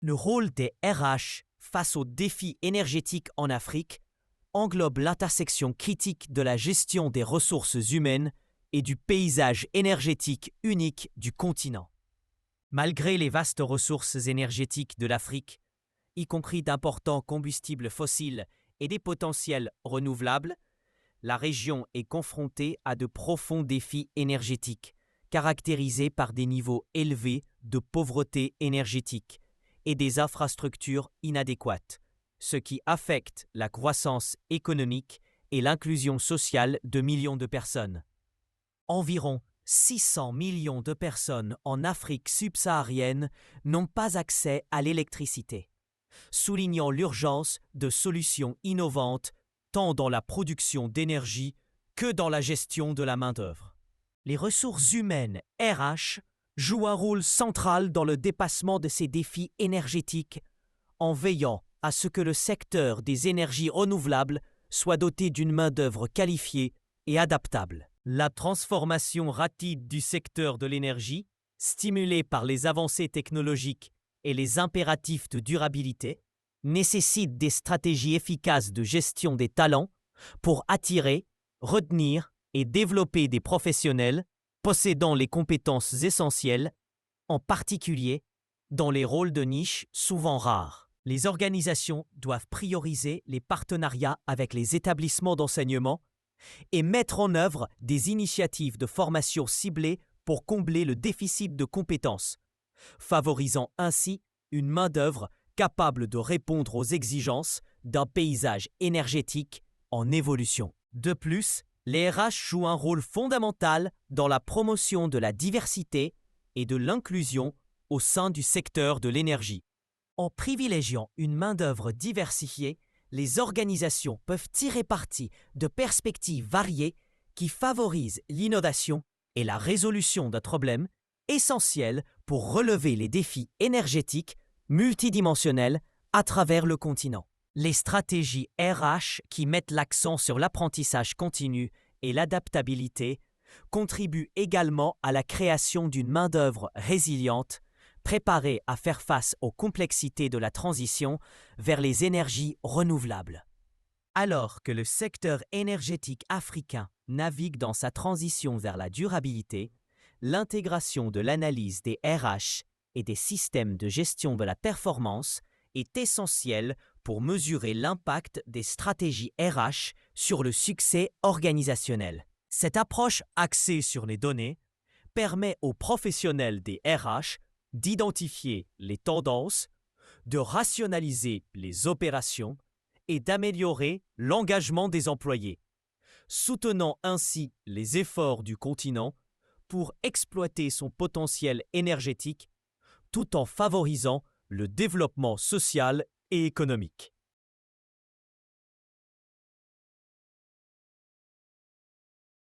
Le rôle des RH face aux défis énergétiques en Afrique englobe l'intersection critique de la gestion des ressources humaines et du paysage énergétique unique du continent. Malgré les vastes ressources énergétiques de l'Afrique, y compris d'importants combustibles fossiles et des potentiels renouvelables, la région est confrontée à de profonds défis énergétiques, caractérisés par des niveaux élevés de pauvreté énergétique et des infrastructures inadéquates, ce qui affecte la croissance économique et l'inclusion sociale de millions de personnes. Environ 600 millions de personnes en Afrique subsaharienne n'ont pas accès à l'électricité, soulignant l'urgence de solutions innovantes tant dans la production d'énergie que dans la gestion de la main-d'œuvre. Les ressources humaines RH jouent un rôle central dans le dépassement de ces défis énergétiques en veillant à ce que le secteur des énergies renouvelables soit doté d'une main-d'œuvre qualifiée et adaptable. La transformation rapide du secteur de l'énergie, stimulée par les avancées technologiques et les impératifs de durabilité, nécessite des stratégies efficaces de gestion des talents pour attirer, retenir et développer des professionnels possédant les compétences essentielles, en particulier dans les rôles de niche souvent rares. Les organisations doivent prioriser les partenariats avec les établissements d'enseignement et mettre en œuvre des initiatives de formation ciblées pour combler le déficit de compétences, favorisant ainsi une main-d'œuvre capable de répondre aux exigences d'un paysage énergétique en évolution. De plus, les RH jouent un rôle fondamental dans la promotion de la diversité et de l'inclusion au sein du secteur de l'énergie. En privilégiant une main-d'œuvre diversifiée, les organisations peuvent tirer parti de perspectives variées qui favorisent l'innovation et la résolution de problèmes essentiels pour relever les défis énergétiques multidimensionnels à travers le continent. Les stratégies RH qui mettent l'accent sur l'apprentissage continu et l'adaptabilité contribuent également à la création d'une main-d'œuvre résiliente, préparée à faire face aux complexités de la transition vers les énergies renouvelables. Alors que le secteur énergétique africain navigue dans sa transition vers la durabilité, l'intégration de l'analyse des RH et des systèmes de gestion de la performance est essentielle pour mesurer l'impact des stratégies RH sur le succès organisationnel. Cette approche axée sur les données permet aux professionnels des RH d'identifier les tendances, de rationaliser les opérations et d'améliorer l'engagement des employés, soutenant ainsi les efforts du continent pour exploiter son potentiel énergétique tout en favorisant le développement social et économique.